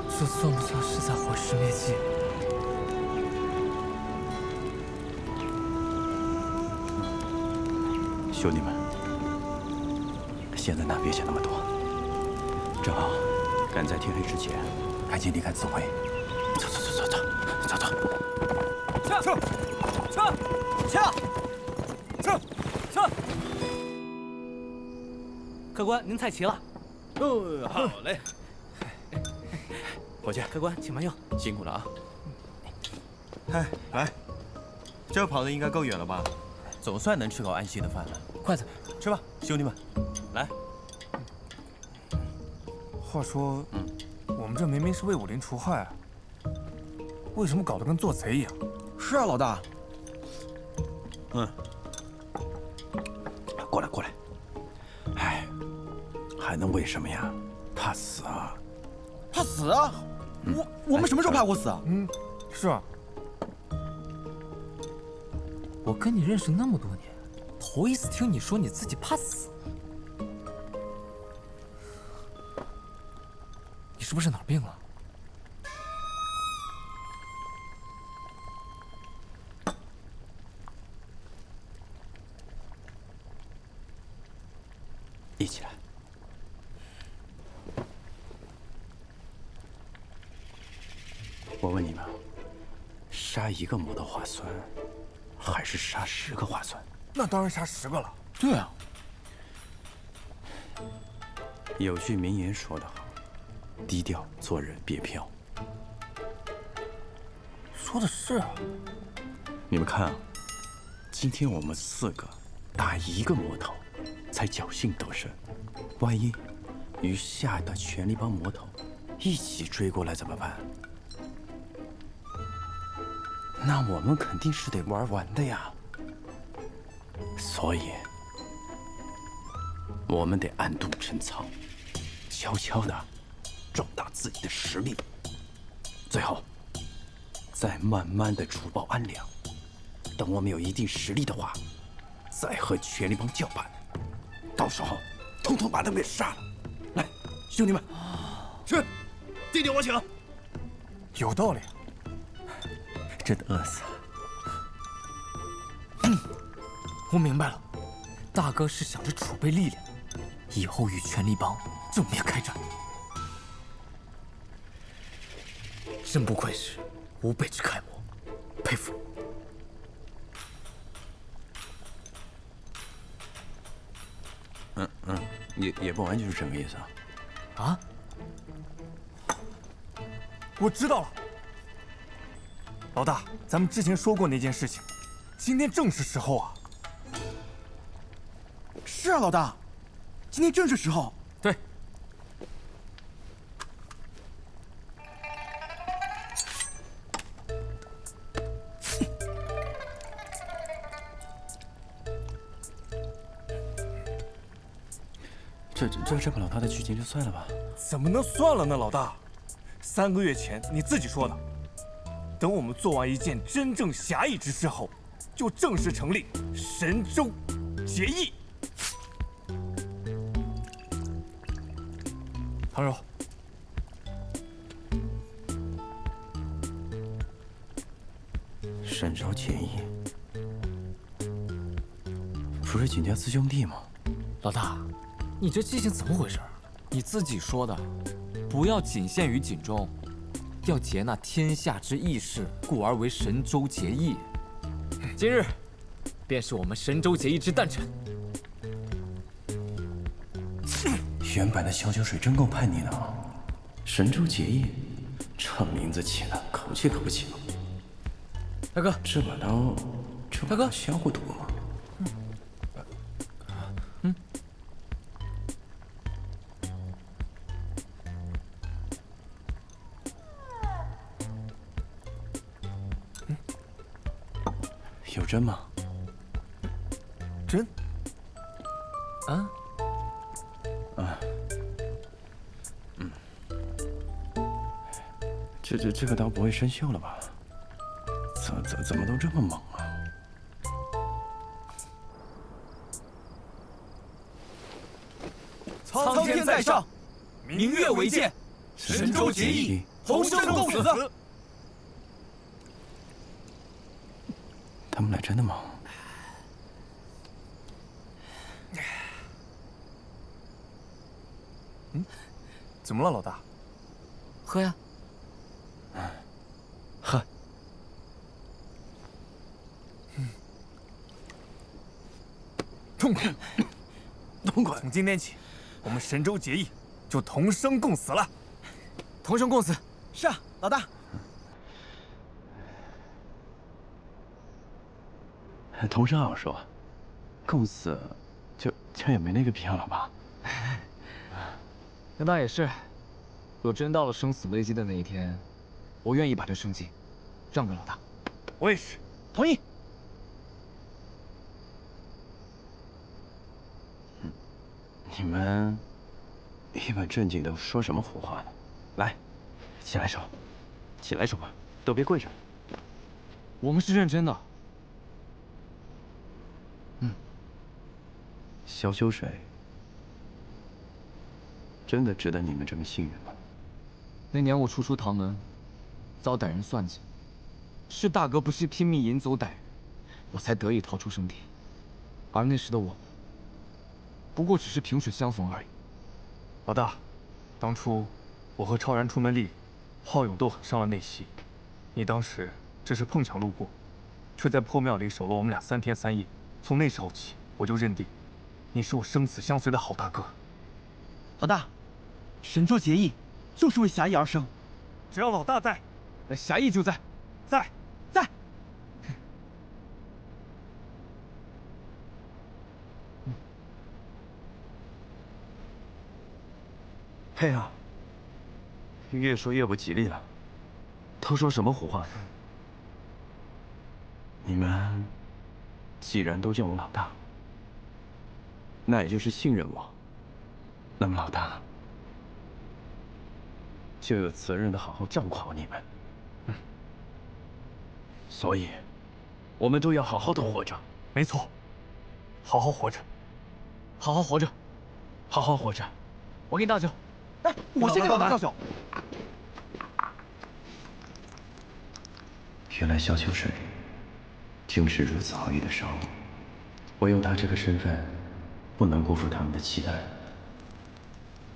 这算不算是在毁尸灭迹？兄弟们，现在哪别想那么多，正好赶在天黑之前赶紧离开紫薇。走！撤！客官，您菜齐了。哦，好嘞。伙计，客官，请慢用。辛苦了啊！哎，来，这跑的应该够远了吧？总算能吃口安心的饭了。筷子，吃吧，兄弟们，来。话说，我们这明明是为武林除害啊，为什么搞得跟做贼一样？是啊，老大。过来。哎，还能为什么呀？怕死啊！怕死啊！我们什么时候怕过死啊？是啊。我跟你认识那么多年，头一次听你说你自己怕死。你是不是哪儿病了？一起来。我问你们，杀一个魔头划算，还是杀10个划算？那当然杀10个了。对啊。有句名言说得好，低调做人别飘。说的是啊。你们看啊，今天我们4个打1个魔头，才侥幸得胜。万一与下的权力帮魔头一起追过来怎么办？那我们肯定是得玩完的呀。所以，我们得暗度陈仓，悄悄的壮大自己的实力，最后再慢慢的除暴安良。等我们有一定实力的话，再和权力帮叫板，到时候统统把他们给杀了。来，兄弟们，是，弟弟我请。有道理。真的饿死了。我明白了，大哥是想着储备力量，以后与权力帮正面开战。真不愧是吾辈之楷模，佩服。也不完全是这个意思啊。啊？我知道了。老大，咱们之前说过那件事情，今天正是时候啊。是啊，老大，今天正是时候。对。这把老大的剧情就算了吧。怎么能算了呢，老大？3个月前你自己说的，等我们做完一件真正侠义之事后，就正式成立神州结义。唐柔，神州结义，不是景家四兄弟吗？老大，你这记性怎么回事？你自己说的，不要仅限于锦中，要结纳天下之义士，故而为神州结义。今日，便是我们神州结义之诞辰。原版的小酒水真够叛逆的啊！神州结义，这名字起的口气可不轻。大哥，这把刀，大哥消过毒吗？有针吗？针？啊？这个刀不会生锈了吧？怎么都这么猛啊？苍天在上，明月为鉴，神州结义，同生共死。他们俩真的吗？怎么了，老大？喝呀。喝。痛快，痛快！从今天起，我们神州结义，就同生共死了。同生共死。是啊，老大。同生好说，共死就也没那个必要了吧？那倒也是。若真到了生死危机的那一天，我愿意把这圣迹让给老大。我也是，同意。你们一本正经的说什么胡话呢？来，起来手，起来手吧，都别跪着。我们是认真的。萧秋水真的值得你们这么信任吗？那年我初出唐门，遭歹人算计，是大哥不惜拼命引走歹人，我才得以逃出圣地。而那时的我，不过只是萍水相逢而已。老大，当初我和超然出门历，浩勇都很伤了内息，你当时只是碰巧路过，却在破庙里守了我们俩3天3夜。从那时候起，我就认定你是我生死相随的好大哥。老大，神州结义就是为侠义而生，只要老大在，那侠义就在。在。佩啊，越说越不吉利了，都说什么胡话呢？你们既然都叫我老大，那也就是信任我。那么老大，就有责任的好好照顾好你们。所以，我们都要好好的活着。没错，好好活着，好好活着，好好活着。我给你倒酒。哎，我先给老板倒酒。原来萧秋水竟是如此好意的商务，我有他这个身份，不能辜负他们的期待。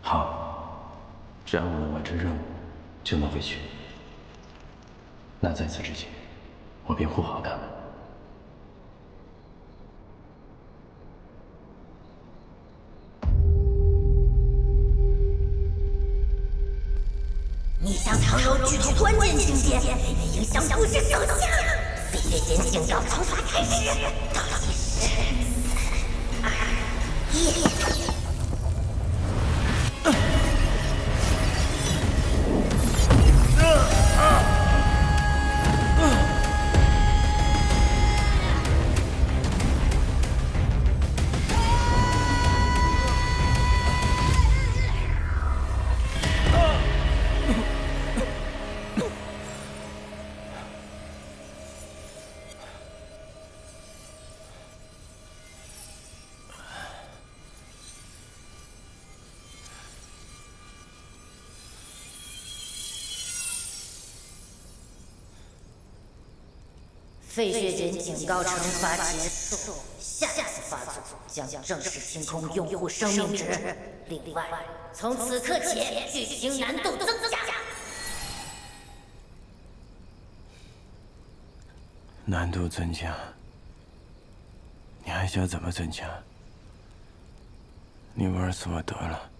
好，只要我能完成任务，就能回去。那在此之前，我便护好他们。你向唐柔剧透关键情节，影响故事走向。飞跃间警告惩罚开始，倒计时3、2、1。费血间警告惩罚结束，下次发作将正式清空用户生命值。另外，从此刻起，剧情难度增加。难度增加？你还想怎么增加？你玩死我得了。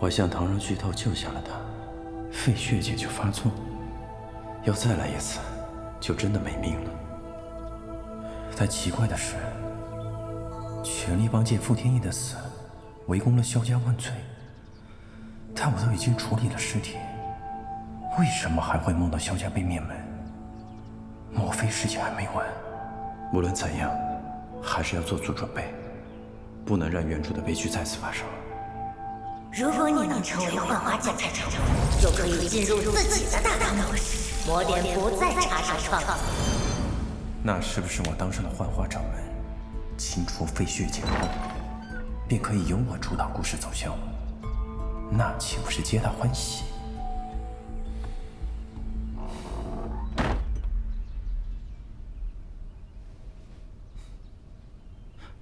我向唐柔剧透救下了他，费血姐就发作，要再来一次，就真的没命了。但奇怪的是，权力帮见傅天意的死，围攻了萧家万岁。但我都已经处理了尸体，为什么还会梦到萧家被灭门？莫非事情还没完？无论怎样，还是要做出准备，不能让原主的悲剧再次发生。如果你能成为幻花剑派成员，就可以进入自己的大唐模式，魔点不再插上创造。那是不是我当上了幻花掌门，清除费血剑后，便可以由我主导故事走向？那岂不是皆大欢喜？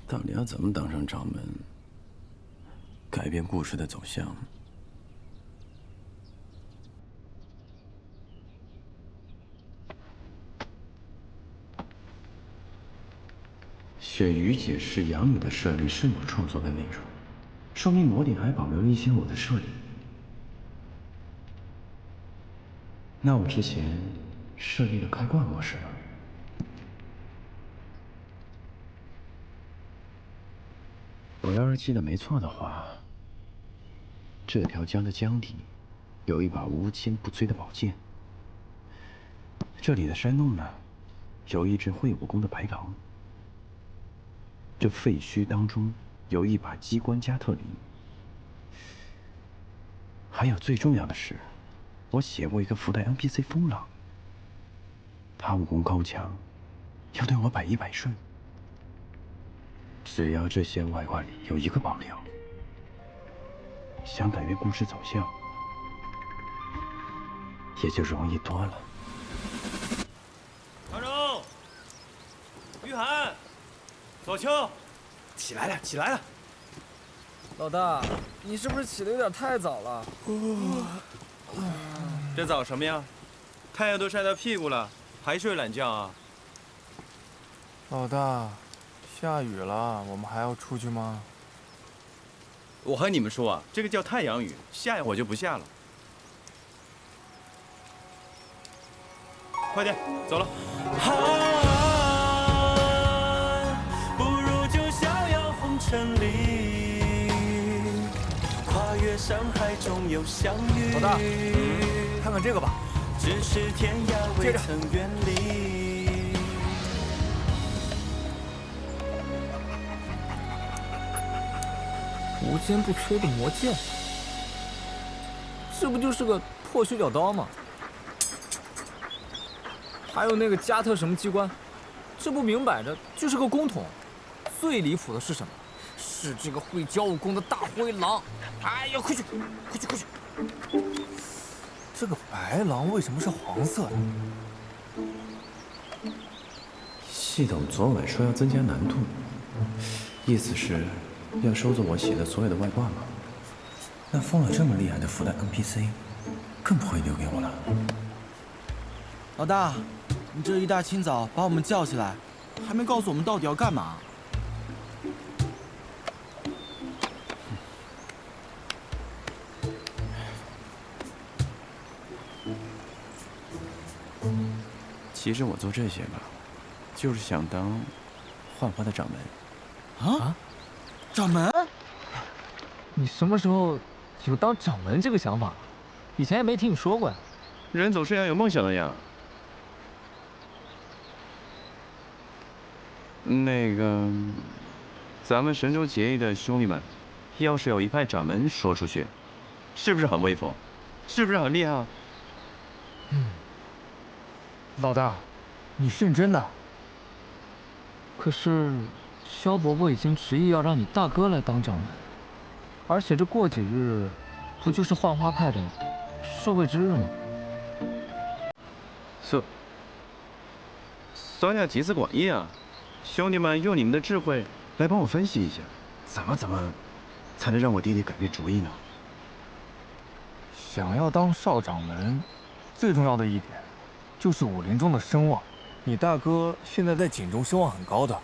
到底要怎么当上掌门？改变故事的走向。选于解释养女的设立是我创作的内容，说明魔点还保留了一些我的设立。那我之前设立了开挂模式呢？我要是记得没错的话，这条江的江底有一把无坚不摧的宝剑，这里的山洞呢，有一只会武功的白狼，这废墟当中有一把机关加特林，还有最重要的是，我写过一个附带 NPC 风狼，他武功高强，要对我百依百顺。只要这些外挂里有一个保留，想改变故事走向，也就容易多了。唐柔，于涵，左丘，起来了，起来了。老大，你是不是起得有点太早了？这早什么呀？太阳都晒到屁股了，还睡懒觉啊？老大，下雨了，我们还要出去吗？我和你们说啊，这个叫太阳雨，下一会儿就不下了。快点，走了。不如就逍遥红尘里，跨越山海终有相遇。老大，看看这个吧。咫尺天涯未曾远离。无坚不摧的魔剑，这不就是个破水饺刀吗？还有那个加特什么机关，这不明摆着就是个弓筒。最离谱的是什么？是这个会教武功的大灰狼。哎呀，快去，快去，快去！这个白狼为什么是黄色的？系统昨晚说要增加难度，意思是要收走我写的所有的外挂吗？那封了这么厉害的符的 NPC， 更不会留给我了。老大，你这一大清早把我们叫起来，还没告诉我们到底要干嘛？其实我做这些吧，就是想当幻花的掌门。啊？掌门？你什么时候有当掌门这个想法了？以前也没听你说过呀。人总是要有梦想的呀。那个，咱们神州结义的兄弟们，要是有一派掌门说出去，是不是很威风？是不是很厉害啊？老大，你是认真的？可是，萧伯伯已经执意要让你大哥来当掌门，而且这过几日，不就是幻花派的受位之日吗？所以要集思广益啊！兄弟们，用你们的智慧来帮我分析一下，怎么才能让我弟弟改变主意呢？想要当少掌门，最重要的一点就是武林中的声望。你大哥现在在锦中声望很高的。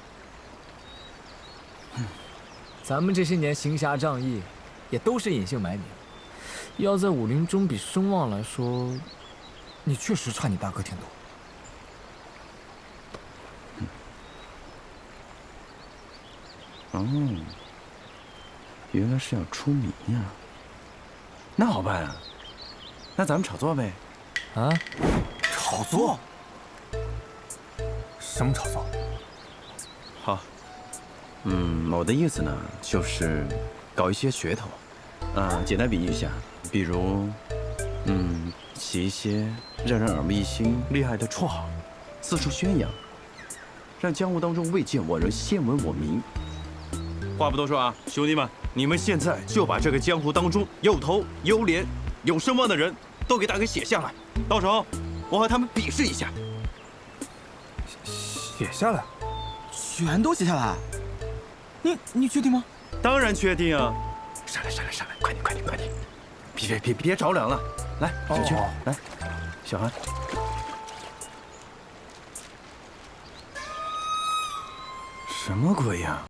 咱们这些年行侠仗义，也都是隐姓埋名。要在武林中比声望来说，你确实差你大哥挺多。哦，原来是要出名呀！那好办啊，那咱们炒作呗。啊？炒作？什么炒作？好，我的意思呢，就是搞一些噱头。简单比喻一下，比如，起一些让人耳目一新、厉害的绰号，四处宣扬，让江湖当中未见我人先闻我名。话不多说啊，兄弟们，你们现在就把这个江湖当中有头有脸、有声望的人都给大哥写下来，到时候我和他们比试一下。写下来？全都写下来？你确定吗？当然确定啊！上来，快点！别着凉了，来，小秋，来，小韩。什么鬼呀？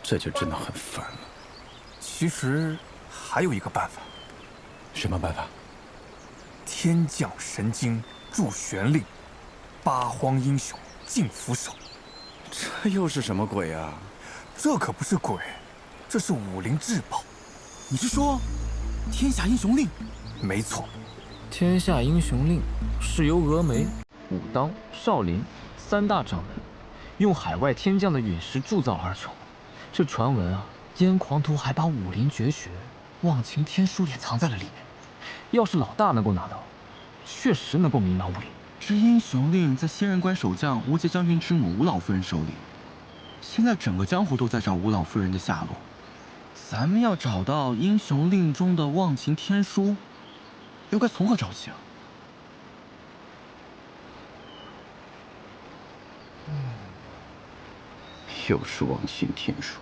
这就真的很烦了。其实还有一个办法。什么办法？天降神经助玄令，八荒英雄尽俯首。这又是什么鬼啊？这可不是鬼，这是武林至宝。你是说，天下英雄令？没错，天下英雄令是由峨眉、武当、少林3大掌门用海外天降的陨石铸造而成。这传闻啊，燕狂徒还把武林绝学忘情天书也藏在了里面。要是老大能够拿到，确实能够名扬武林。这英雄令在仙人关守将无节将军之母吴老夫人手里，现在整个江湖都在找吴老夫人的下落。咱们要找到英雄令中的忘情天书，又该从何找起啊？又是忘情天书，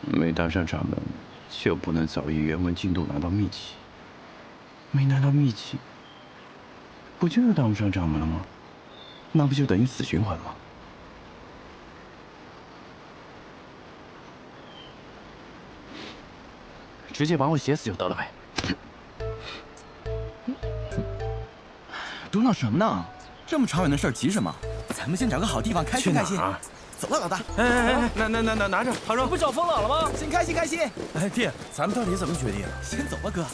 没当上掌门，就不能早以原文进度拿到秘籍。没拿到秘籍，不就又当不上掌门了吗？那不就等于死循环吗？直接把我写死就得了呗。嘟囔什么呢？这么长远的事儿急什么？咱们先找个好地方开心开心。走了，老大。哎，拿着，唐让。不找风朗了吗？先开心开心。哎，弟，咱们到底怎么决定？先走吧，哥。